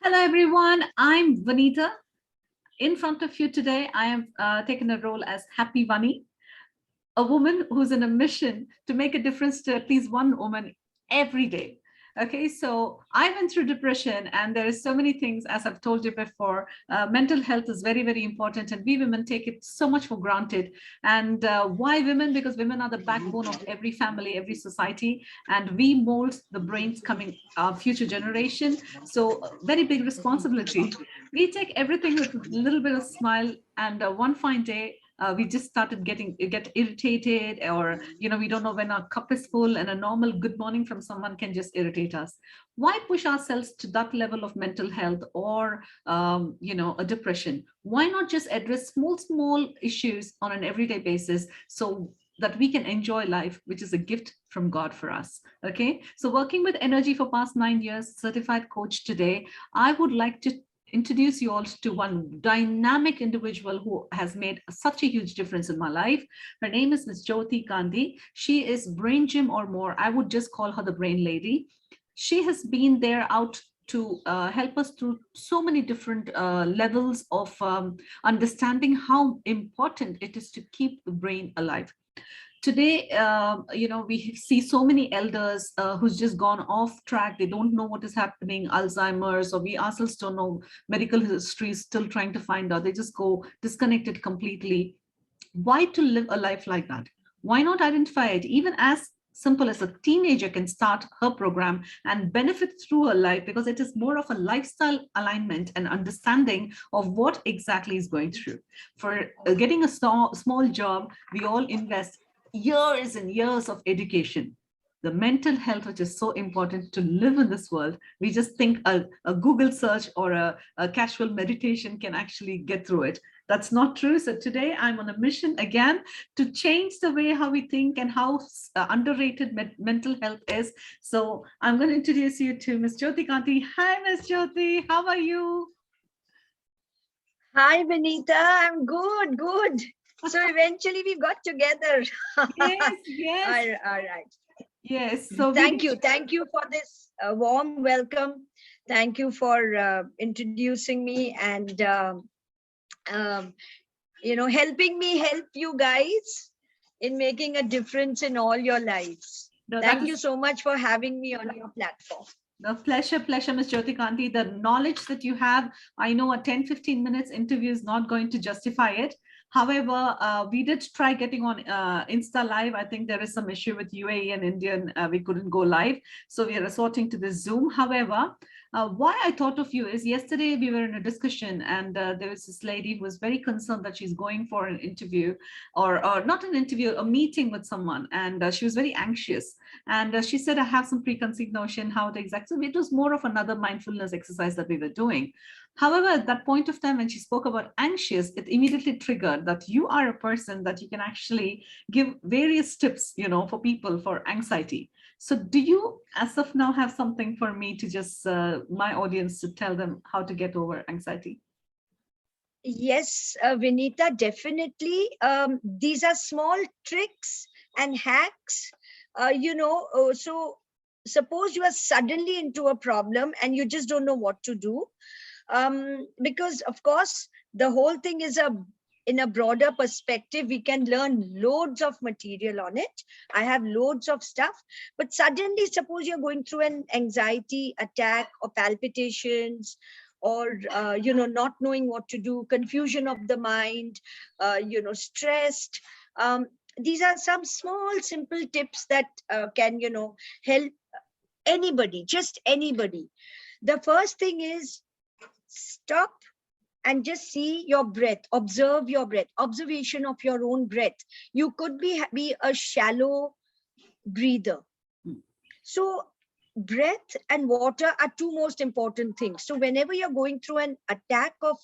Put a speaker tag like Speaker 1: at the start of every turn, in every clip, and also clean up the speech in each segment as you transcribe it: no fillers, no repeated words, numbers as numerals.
Speaker 1: Hello, everyone. I'm Vanita. In front of you today, I am taking a role as HappiVani, a woman who's in a mission to make a difference to at least one woman every day. Okay, so I went through depression, and there is so many things, as I've told you before. Mental health is very, very important, and we women take it so much for granted. And why women? Because women are the backbone of every family, every society, and we mold the brains coming future generation. So, very big responsibility. We take everything with a little bit of smile, and one fine day we just started get irritated, or we don't know when our cup is full, and a normal good morning from someone can just irritate us. Why push ourselves to that level of mental health, or a depression? Why not just address small issues on an everyday basis, so that we can enjoy life, which is a gift from God for us. Okay, so working with energy for past 9 years, certified coach today, I would like to introduce you all to one dynamic individual who has made such a huge difference in my life. Her name is Ms Jyoti Gandhi. She is brain gym or more. I would just call her the brain lady. She has been there out to help us through so many different levels of understanding how important it is to keep the brain alive. Today, we see so many elders who's just gone off track. They don't know what is happening, Alzheimer's, or we ourselves don't know medical history, still trying to find out. They just go disconnected completely. Why to live a life like that? Why not identify it? Even as simple as a teenager can start her program and benefit through her life, because it is more of a lifestyle alignment and understanding of what exactly is going through. For getting a small job, we all invest years and years of education. The mental health, which is so important to live in this world, we just think a Google search or a casual meditation can actually get through it. That's not true. So today I'm on a mission again to change the way how we think and how underrated mental health is. So I'm going to introduce you to Ms Jyoti Gandhi. Hi, Ms Jyoti. How are you?
Speaker 2: Hi, Benita. I'm good, good. So eventually we got together.
Speaker 1: Yes, yes.
Speaker 2: All right.
Speaker 1: Yes. So we
Speaker 2: Thank
Speaker 1: did.
Speaker 2: you. Thank you for this warm welcome. Thank you for introducing me and, um, helping me help you guys in making a difference in all your lives.
Speaker 1: No, that
Speaker 2: Thank
Speaker 1: is
Speaker 2: you so much for having me on your platform.
Speaker 1: the pleasure, Ms. Jyoti Gandhi. The knowledge that you have, I know a 10-15 minutes interview is not going to justify it. However, we did try getting on Insta Live. I think there is some issue with UAE and India, and we couldn't go live. So we are resorting to the Zoom. However, why I thought of you is yesterday we were in a discussion, and there was this lady who was very concerned that she's going for an interview, or not an interview, a meeting with someone. And she was very anxious. And she said, I have some preconceived notion how to exact. So it was more of another mindfulness exercise that we were doing. However, at that point of time, when she spoke about anxious, it immediately triggered that you are a person that you can actually give various tips, for people for anxiety. So do you, as of now, have something for me to just, my audience, to tell them how to get over anxiety?
Speaker 2: Yes, Vinita, definitely. These are small tricks and hacks. So suppose you are suddenly into a problem and you just don't know what to do. Because of course, the whole thing is in a broader perspective. We can learn loads of material on it. I have loads of stuff, but suddenly suppose you're going through an anxiety attack or palpitations, or not knowing what to do, confusion of the mind, stressed. These are some small simple tips that can help anybody, just anybody. The first thing is, stop and just see your breath, observe your breath, observation of your own breath. You could be a shallow breather. So breath and water are two most important things. So whenever you're going through an attack of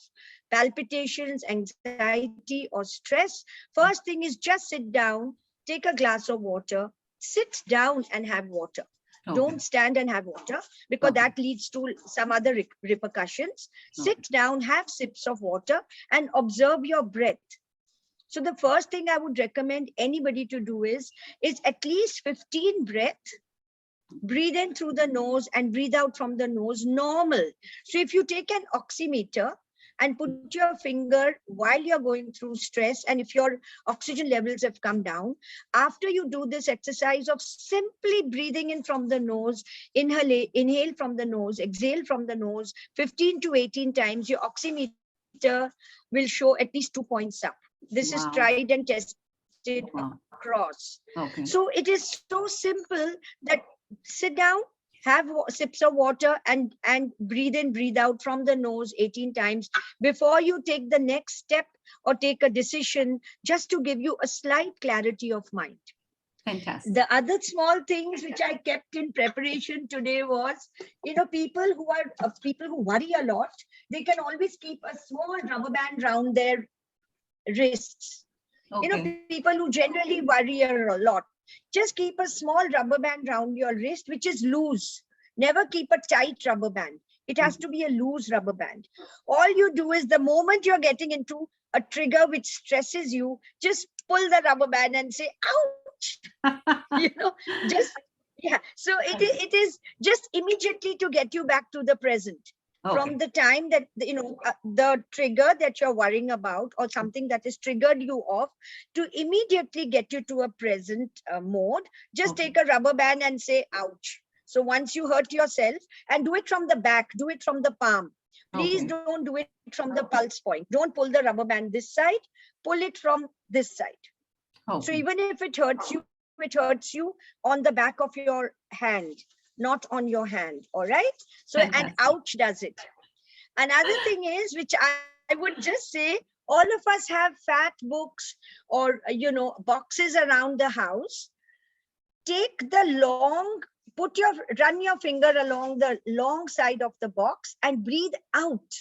Speaker 2: palpitations, anxiety, or stress, first thing is just sit down, take a glass of water, sit down and have water.
Speaker 1: Okay.
Speaker 2: Don't stand and have water, because
Speaker 1: Okay.
Speaker 2: that leads to some other repercussions. Sit down, have sips of water, and observe your breath. So the first thing I would recommend anybody to do is at least 15 breath breathe in through the nose and breathe out from the nose, normal. So if you take an oximeter and put your finger while you're going through stress, and if your oxygen levels have come down, after you do this exercise of simply breathing in from the nose, inhale from the nose, exhale from the nose 15 to 18 times, your oximeter will show at least 2 points up. This is
Speaker 1: Wow.
Speaker 2: tried and tested
Speaker 1: Wow.
Speaker 2: across.
Speaker 1: Okay.
Speaker 2: So it is so simple that sit down, have sips of water, and breathe in, breathe out from the nose 18 times before you take the next step or take a decision, just to give you a slight clarity of mind.
Speaker 1: Fantastic.
Speaker 2: The other small things which I kept in preparation today was, people who worry a lot, they can always keep a small rubber band around their wrists.
Speaker 1: Okay.
Speaker 2: People who generally worry a lot, just keep a small rubber band around your wrist, which is loose. Never keep a tight rubber band. It has to be a loose rubber band. All you do is, the moment you're getting into a trigger which stresses you, just pull the rubber band and say, ouch. Just, yeah. So it is just immediately to get you back to the present.
Speaker 1: Okay.
Speaker 2: From the time that, the trigger that you're worrying about, or something that has triggered you off, to immediately get you to a present mode, just
Speaker 1: Okay.
Speaker 2: take a rubber band and say, ouch. So once you hurt yourself, and do it from the back, do it from the palm. Please
Speaker 1: Okay.
Speaker 2: don't do it from the pulse point. Don't pull the rubber band this side, pull it from this side. So
Speaker 1: Okay.
Speaker 2: even if it hurts you on the back of your hand, not on your hand. All right. So
Speaker 1: Fantastic.
Speaker 2: an ouch does it. Another thing is, which I would just say, all of us have fat books or boxes around the house. Take the run your finger along the long side of the box and breathe out.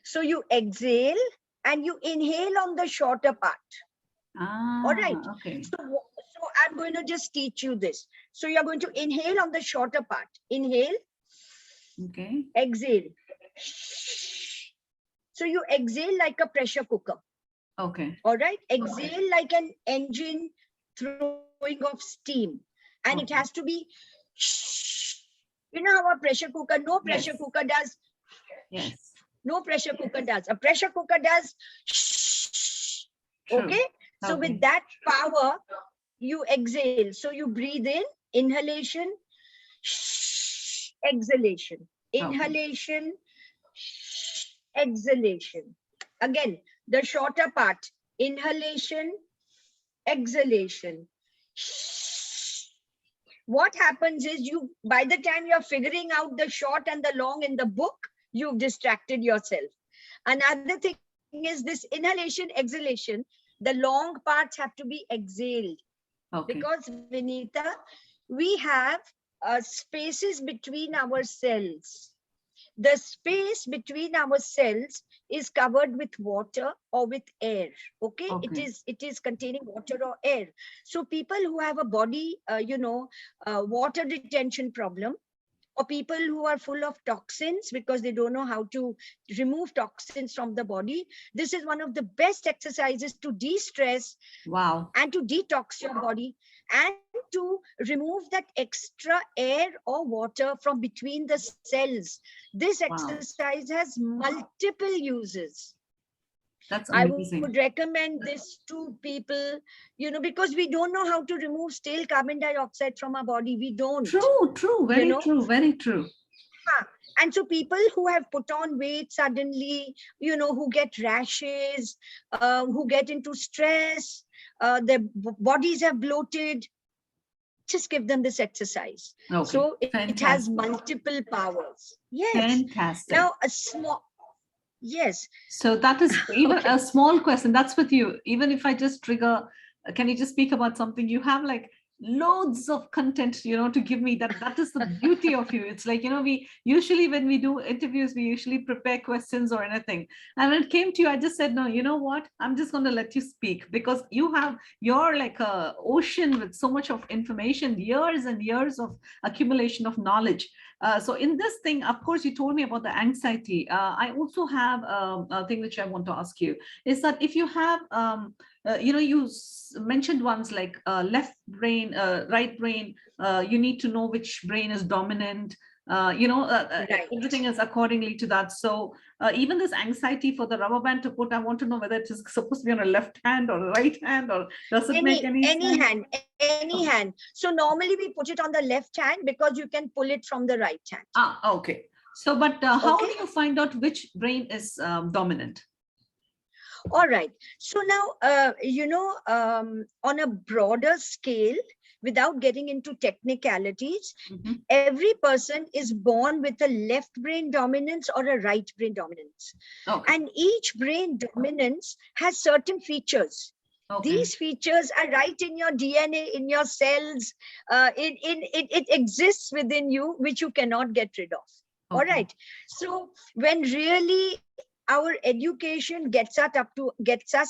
Speaker 2: So you exhale and you inhale on the shorter part. All right.
Speaker 1: Okay.
Speaker 2: So I'm going to just teach you this. So you're going to inhale on the shorter part. Inhale.
Speaker 1: Okay.
Speaker 2: Exhale. So you exhale like a pressure cooker.
Speaker 1: Okay.
Speaker 2: All right. Exhale like an engine throwing off steam. And it has to be, how a pressure cooker, no pressure cooker does.
Speaker 1: Yes.
Speaker 2: No pressure cooker does. A pressure cooker does.
Speaker 1: True.
Speaker 2: Okay. So with that power, you exhale. So you breathe in, inhalation, exhalation, inhalation, exhalation. Again, the shorter part, inhalation, exhalation. What happens is, by the time you're figuring out the short and the long in the book, you've distracted yourself. Another thing is, this inhalation, exhalation, the long parts have to be exhaled. Because, Vinita, we have spaces between our cells. The space between our cells is covered with water or with air. Okay. It is containing water or air. So people who have a body, water retention problem, or people who are full of toxins because they don't know how to remove toxins from the body, this is one of the best exercises to de-stress.
Speaker 1: Wow.
Speaker 2: And to detox your body, and to remove that extra air or water from between the cells. This exercise has multiple uses.
Speaker 1: That's amazing.
Speaker 2: I would recommend this to people, because we don't know how to remove stale carbon dioxide from our body. We don't.
Speaker 1: True. Very true. Very true.
Speaker 2: And so people who have put on weight suddenly, who get rashes, who get into stress, their bodies have bloated, just give them this exercise. So it has multiple powers. Yes.
Speaker 1: Fantastic.
Speaker 2: Now a small, yes.
Speaker 1: So that is even a small question. That's with you. Even if I just trigger, can you just speak about something? You have like loads of content, to give me. That is the beauty of you. It's like, we usually, when we do interviews, we usually prepare questions or anything. And when it came to you, I just said, no, you know what? I'm just going to let you speak, because you're like a ocean with so much of information, years and years of accumulation of knowledge. So in this thing, of course, you told me about the anxiety. I also have a thing which I want to ask you, is that if you have you mentioned ones like left brain, right brain. You need to know which brain is dominant.
Speaker 2: Right.
Speaker 1: Everything is accordingly to that. So even this anxiety for the rubber band to put, I want to know whether it is supposed to be on a left hand or a right hand, or does it make any
Speaker 2: Any
Speaker 1: sense?
Speaker 2: hand, any
Speaker 1: Okay.
Speaker 2: hand. So normally we put it on the left hand because you can pull it from the right hand.
Speaker 1: Okay. So, but how
Speaker 2: Okay.
Speaker 1: do you find out which brain is dominant?
Speaker 2: All right. So now, on a broader scale, without getting into technicalities,
Speaker 1: Mhm.
Speaker 2: every person is born with a left brain dominance or a right brain dominance.
Speaker 1: Okay.
Speaker 2: And each brain dominance has certain features.
Speaker 1: Okay.
Speaker 2: These features are right in your DNA, in your cells. It exists within you, which you cannot get rid of. All
Speaker 1: Okay.
Speaker 2: right. So when really our education gets us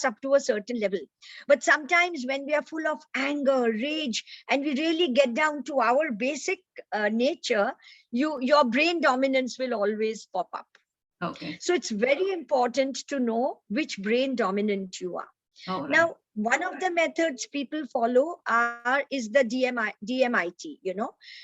Speaker 2: up to a certain level, but sometimes when we are full of anger, rage, and we really get down to our basic nature, your brain dominance will always pop up.
Speaker 1: Okay.
Speaker 2: So it's very important to know which brain dominant you are.
Speaker 1: All right.
Speaker 2: Now, one of the methods people follow is the DMIT,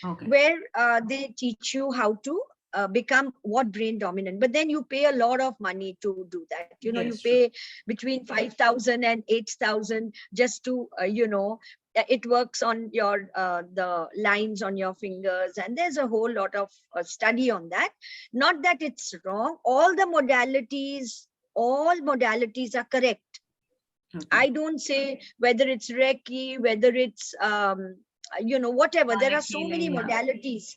Speaker 1: Okay.
Speaker 2: where they teach you how to become what brain dominant. But then you pay a lot of money to do that. You
Speaker 1: Yes, true.
Speaker 2: pay between 5,000 and 8,000 just to, it works on your the lines on your fingers, and there's a whole lot of study on that. Not that it's wrong. All modalities are correct.
Speaker 1: Okay.
Speaker 2: I don't say whether it's Reiki, whether it's whatever. There
Speaker 1: Sonic
Speaker 2: are so many
Speaker 1: healing. Yeah.
Speaker 2: modalities.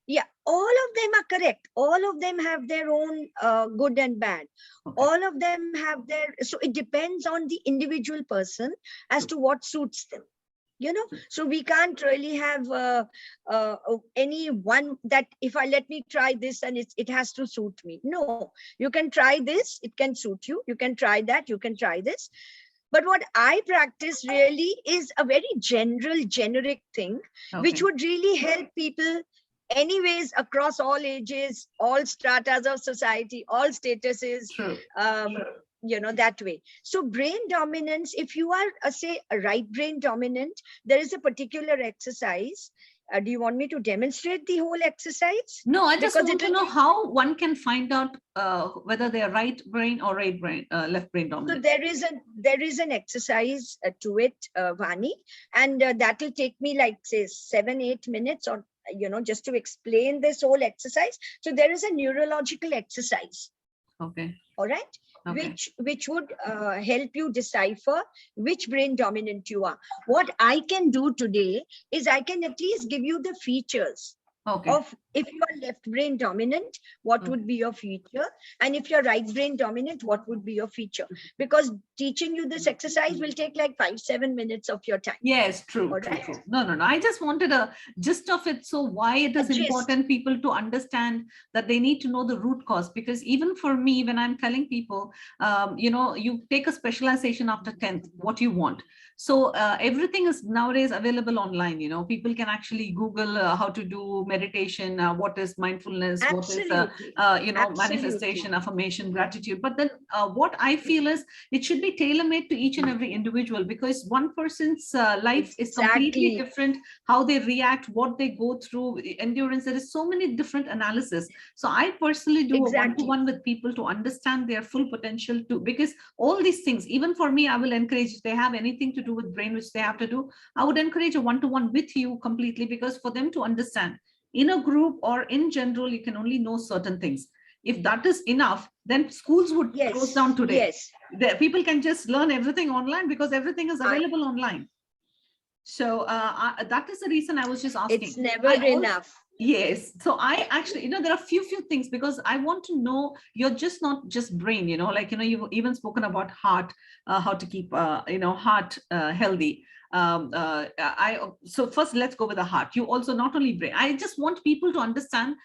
Speaker 2: Yeah, all of them are correct. All of them have their own good and bad.
Speaker 1: Okay.
Speaker 2: All of them have their. So it depends on the individual person as
Speaker 1: True.
Speaker 2: to what suits them.
Speaker 1: True.
Speaker 2: So we can't really have any one that if I let me try this and it has to suit me. No, you can try this, it can suit you. You can try that, you can try this. But what I practice really is a very general, generic thing, which
Speaker 1: Okay.
Speaker 2: would really help people, anyways, across all ages, all stratas of society, all statuses,
Speaker 1: True.
Speaker 2: that way. So, brain dominance, if you are, say, a right brain dominant, there is a particular exercise. Do you want me to demonstrate the whole exercise?
Speaker 1: No, I just
Speaker 2: Because
Speaker 1: want
Speaker 2: it
Speaker 1: to
Speaker 2: will
Speaker 1: know
Speaker 2: take.
Speaker 1: how one can find out whether they are right brain or left brain
Speaker 2: So
Speaker 1: dominant.
Speaker 2: there is an exercise to it, Vani, and that will take me like say 7-8 minutes, or just to explain this whole exercise. So there is a neurological exercise,
Speaker 1: Okay.
Speaker 2: all right,
Speaker 1: Okay.
Speaker 2: which would help you decipher which brain dominant you are. What I can do today is I can at least give you the features
Speaker 1: Okay.
Speaker 2: of if you are left brain dominant, what
Speaker 1: Okay.
Speaker 2: would be your feature, and if you're right brain dominant, what would be your feature. Because teaching you this exercise will take like 5-7 minutes of your time.
Speaker 1: Yes, true,
Speaker 2: All
Speaker 1: true,
Speaker 2: right,
Speaker 1: true. No, no, no. I just wanted a gist of it. So why it
Speaker 2: a
Speaker 1: is
Speaker 2: gist.
Speaker 1: important people to understand that they need to know the root cause. Because even for me, when I'm telling people, you take a specialization after 10th, what you want. So everything is nowadays available online. People can actually Google how to do meditation, what is mindfulness, what is,
Speaker 2: Absolutely, absolutely.
Speaker 1: manifestation, affirmation, gratitude. But then what I feel is it should be tailor-made to each and every individual, because one person's life is completely
Speaker 2: Exactly,
Speaker 1: different. How they react, what they go through, endurance, there is so many different analysis. So I personally do a
Speaker 2: exactly.
Speaker 1: one-to-one with people to understand their full potential too, because all these things, even for me, I will encourage, if they have anything to do with brain which they have to do, I would encourage a one-to-one with you completely, because for them to understand, in a group or in general, you can only know certain things. If that is enough, then schools would close
Speaker 2: Yes,
Speaker 1: down today.
Speaker 2: yes.
Speaker 1: People can just learn everything online because everything is
Speaker 2: I,
Speaker 1: available online. So that is the reason I was just
Speaker 2: it's
Speaker 1: asking.
Speaker 2: never
Speaker 1: I also,
Speaker 2: enough.
Speaker 1: yes, so I actually, there are few things, because I want to know you're just not just brain, like, you've even spoken about heart, how to keep heart healthy. So first let's go with the heart. You also not only brain. I just want people to understand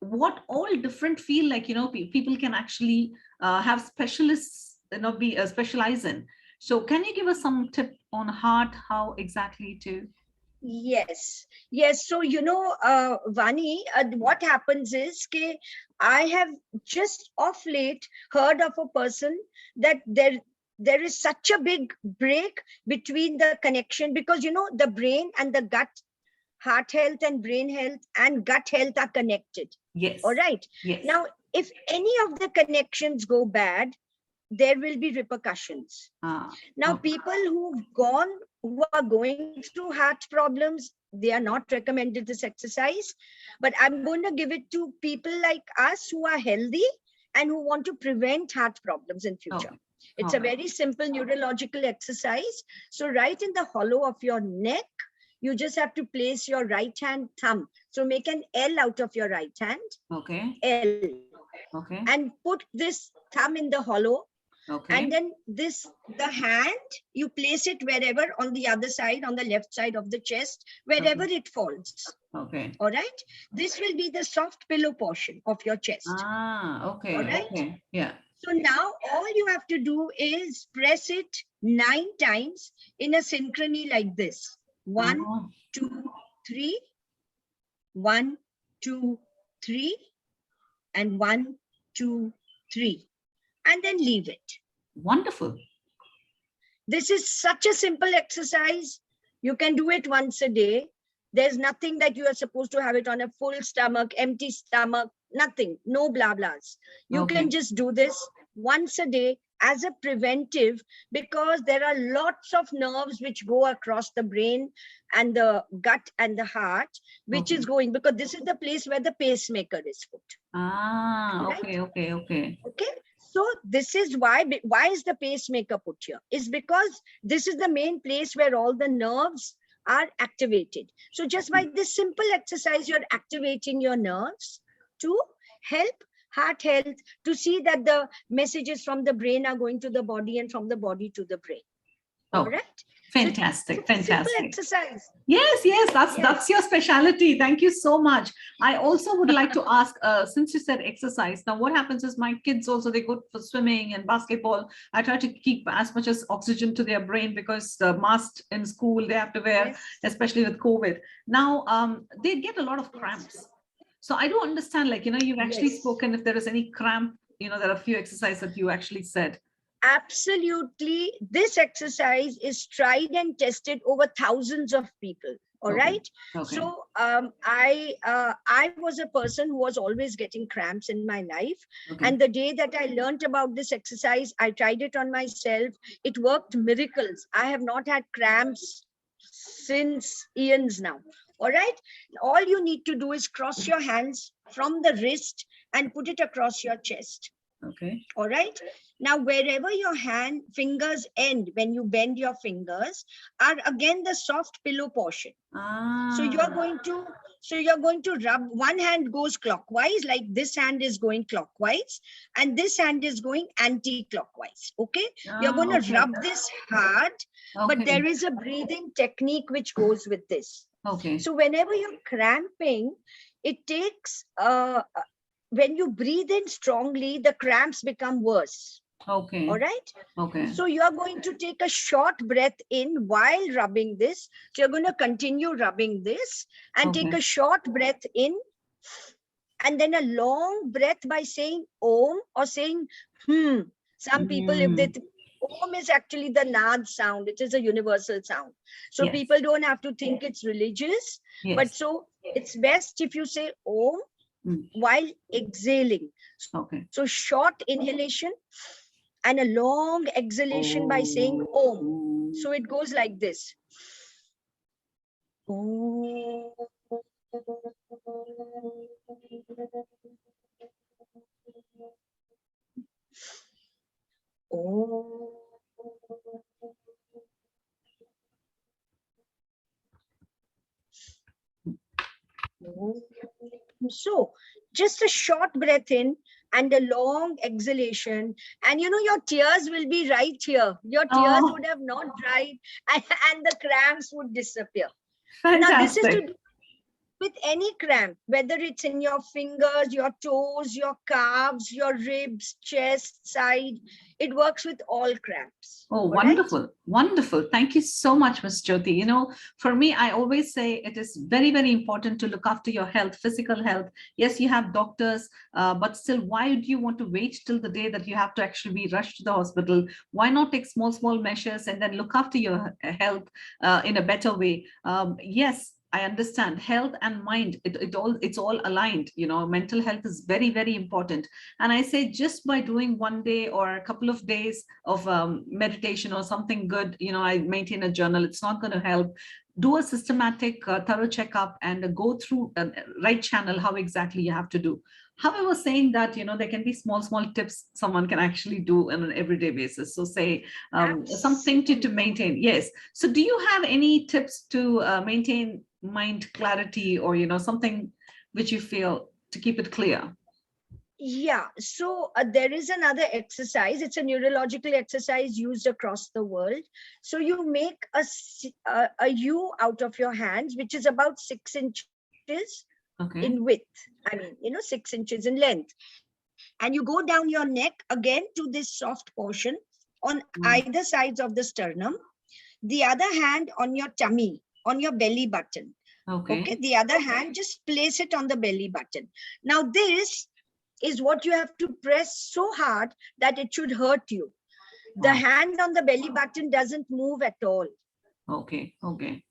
Speaker 1: what all different feel like, people can actually have specialists, be specialize in. So can you give us some tip on heart, how exactly to?
Speaker 2: Yes, yes. So, Vani, what happens is, I have just of late heard of a person that there is such a big break between the connection, because the brain and the gut, heart health and brain health and gut health are connected.
Speaker 1: Yes.
Speaker 2: All right.
Speaker 1: Yes.
Speaker 2: Now, if any of the connections go bad, there will be repercussions. Now, people who are going through heart problems, they are not recommended this exercise, but I'm going to give it to people like us who are healthy and who want to prevent heart problems in future. It's a very simple neurological exercise. So right in the hollow of your neck, you just have to place your right hand thumb. So make an L out of your right hand.
Speaker 1: Okay.
Speaker 2: L.
Speaker 1: Okay.
Speaker 2: And put this thumb in the hollow.
Speaker 1: Okay.
Speaker 2: And then the hand, you place it wherever, on the other side, on the left side of the chest, wherever it falls.
Speaker 1: Okay.
Speaker 2: All right. This will be the soft pillow portion of your chest.
Speaker 1: Okay.
Speaker 2: All right.
Speaker 1: Okay. Yeah.
Speaker 2: So now all you have to do is press it 9 times in a synchrony like this. 1, 2, 3. 1, 2, 3. And 1, 2, 3. And then leave it.
Speaker 1: Wonderful.
Speaker 2: This is such a simple exercise. You can do it once a day. There's nothing that you are supposed to have it on a full stomach, empty stomach, nothing, no blah blahs. You can just do this once a day as a preventive, because there are lots of nerves which go across the brain and the gut and the heart, which is going, because this is the place where the pacemaker is put.
Speaker 1: Okay.
Speaker 2: Okay. So this is why is the pacemaker put here? Is because this is the main place where all the nerves are activated. So just by this simple exercise, you're activating your nerves to help heart health, to see that the messages from the brain are going to the body and from the body to the brain. All right.
Speaker 1: Fantastic.
Speaker 2: So
Speaker 1: fantastic.
Speaker 2: Simple exercise.
Speaker 1: Yes, that's your specialty. Thank you so much. I also would like to ask, since you said exercise, now what happens is my kids also, they go for swimming and basketball. I try to keep as much as oxygen to their brain, because the mask in school they have to wear, especially with COVID. Now they get a lot of cramps. So I do understand, like, you've actually spoken, if there is any cramp, there are a few exercises that you actually said.
Speaker 2: Absolutely. This exercise is tried and tested over thousands of people. All right. So I was a person who was always getting cramps in my life. And the day that I learned about this exercise, I tried it on myself. It worked miracles. I have not had cramps since eons now. All right. All you need to do is cross your hands from the wrist and put it across your chest. All right. Now, wherever your fingers end, when you bend your fingers, are again the soft pillow portion. So you're going to rub. One hand goes clockwise, like this hand is going clockwise, and this hand is going anti-clockwise. Okay. You're going to rub this hard, but there is a breathing technique which goes with this. So whenever you're cramping, it takes when you breathe in strongly, the cramps become worse. All right. So you're going to take a short breath in while rubbing this. So you're going to continue rubbing this and take a short breath in, and then a long breath by saying Om or saying Some people, if they Om is actually the Nad sound. It is a universal sound. So people don't have to think it's religious. But so it's best if you say Om while exhaling. So short inhalation and a long exhalation by saying Om. So it goes like this. Om. Om. So just a short breath in and a long exhalation, and your tears will be right here. Your tears would have not dried, and the cramps would disappear.
Speaker 1: Fantastic.
Speaker 2: Now with any cramp, whether it's in your fingers, your toes, your calves, your ribs, chest, side. It works with all cramps.
Speaker 1: Oh,
Speaker 2: All right.
Speaker 1: wonderful. Wonderful. Thank you so much, Ms. Jyoti. You know, for me, I always say it is very, very important to look after your health, physical health. Yes, you have doctors, but still, why do you want to wait till the day that you have to actually be rushed to the hospital? Why not take small, small measures and then look after your health in a better way? Yes, I understand health and mind, it's all aligned. You know, mental health is very, very important. And I say just by doing one day or a couple of days of meditation or something good, you know, I maintain a journal, it's not going to help. Do a systematic, thorough checkup and go through the right channel, how exactly you have to do. However, saying that, you know, there can be small, small tips someone can actually do on an everyday basis. So say something to
Speaker 2: Absolutely.
Speaker 1: maintain. Yes. So do you have any tips to maintain mind clarity, or, you know, something which you feel to keep it clear?
Speaker 2: Yeah, so there is another exercise. It's a neurological exercise used across the world. So you make a U out of your hands, which is about 6 inches in
Speaker 1: Okay.
Speaker 2: width. I mean, 6 inches in length. And you go down your neck again to this soft portion on
Speaker 1: Wow.
Speaker 2: either sides of the sternum. The other hand on your tummy, on your belly button. Okay,
Speaker 1: Okay.
Speaker 2: the other hand, just place it on the belly button. Now, this is what you have to press so hard that it should hurt you. The
Speaker 1: Wow.
Speaker 2: hand on the belly button doesn't move at all.
Speaker 1: Okay. Okay.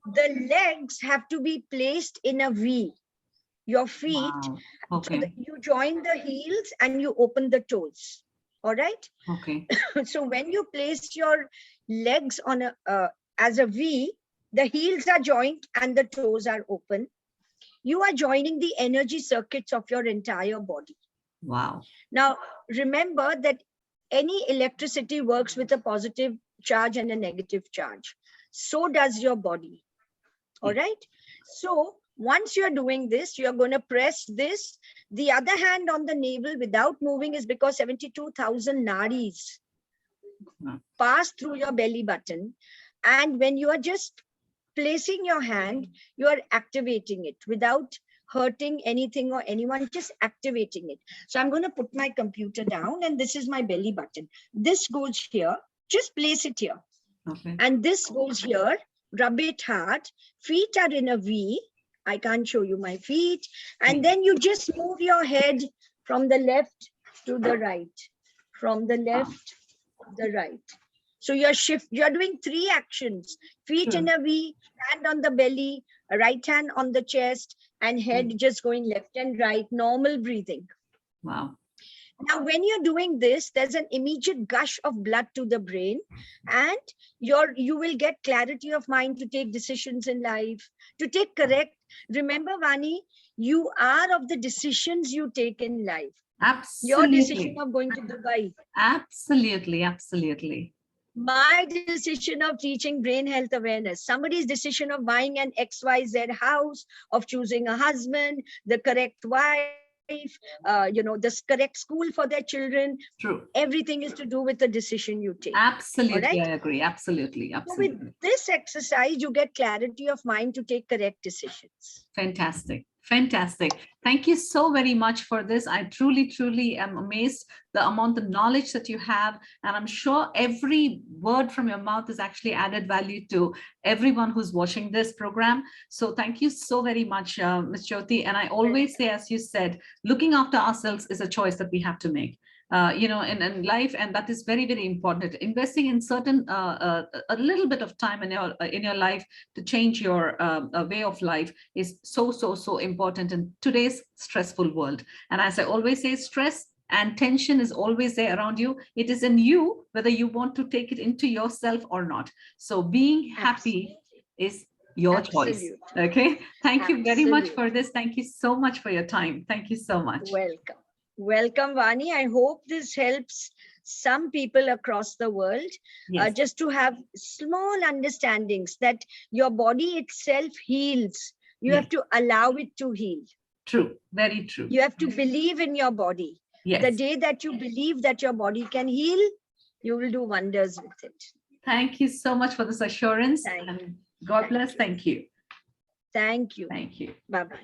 Speaker 2: The legs have to be placed in a V. Your feet,
Speaker 1: Wow.
Speaker 2: so
Speaker 1: Okay.
Speaker 2: you join the heels and you open the toes. All right.
Speaker 1: Okay.
Speaker 2: So when you place your legs on as a V, the heels are joined and the toes are open. You are joining the energy circuits of your entire body.
Speaker 1: Wow.
Speaker 2: Now, remember that any electricity works with a positive charge and a negative charge. So does your body. All
Speaker 1: Yeah.
Speaker 2: right. So once you're doing this, you're going to press this. The other hand on the navel without moving is because 72,000 nadis
Speaker 1: Wow.
Speaker 2: pass through your belly button. And when you are just placing your hand, you are activating it without hurting anything or anyone, just activating it. So I'm going to put my computer down, and this is my belly button. This goes here, just place it here.
Speaker 1: Okay.
Speaker 2: And this goes here, rub it hard. Feet are in a V. I can't show you my feet.
Speaker 1: Yeah.
Speaker 2: And then you just move your head from the left to the right, from the
Speaker 1: Wow.
Speaker 2: left to the right. So you're doing 3 actions: feet in
Speaker 1: True.
Speaker 2: a V, hand on the belly, right hand on the chest, and head
Speaker 1: Mm.
Speaker 2: just going left and right, normal breathing.
Speaker 1: Wow.
Speaker 2: Now, when you're doing this, there's an immediate gush of blood to the brain, and you will get clarity of mind to take decisions in life, to take correct. Remember, Vani, you are of the decisions you take in life. Your decision
Speaker 1: Absolutely.
Speaker 2: of going to Dubai,
Speaker 1: Absolutely. Absolutely.
Speaker 2: my decision of teaching brain health awareness, somebody's decision of buying an XYZ house, of choosing a husband, the correct wife, the correct school for their children.
Speaker 1: True.
Speaker 2: Everything is to do with the decision you take. All right.
Speaker 1: Absolutely. I agree. Absolutely.
Speaker 2: So with
Speaker 1: Absolutely.
Speaker 2: this exercise, you get clarity of mind to take correct decisions.
Speaker 1: Fantastic. Fantastic. Thank you so very much for this. I truly, truly am amazed the amount of knowledge that you have. And I'm sure every word from your mouth is actually added value to everyone who's watching this program. So thank you so very much, Ms. Jyoti. And I always say, as you said, looking after ourselves is a choice that we have to make. In life, and that is very, very important. Investing in certain a little bit of time in your life to change your way of life is so important in today's stressful world. And as I always say, stress and tension is always there around you. It is in you whether you want to take it into yourself or not. So being happy is your choice.
Speaker 2: Absolutely.
Speaker 1: Okay. Thank you very much for
Speaker 2: Absolutely.
Speaker 1: this. Thank you so much for your time. Thank you so much.
Speaker 2: Welcome. Welcome, Vani. I hope this helps some people across the world
Speaker 1: Yes.
Speaker 2: just to have small understandings that your body itself heals. You
Speaker 1: Yes.
Speaker 2: have to allow it to heal.
Speaker 1: True. Very true.
Speaker 2: You have to believe in your body. The
Speaker 1: Yes.
Speaker 2: day that you believe that your body can heal, you will do wonders with it.
Speaker 1: Thank you so much for this assurance.
Speaker 2: Thank
Speaker 1: And God bless.
Speaker 2: you.
Speaker 1: Thank you.
Speaker 2: Thank you.
Speaker 1: Thank you.
Speaker 2: Bye-bye.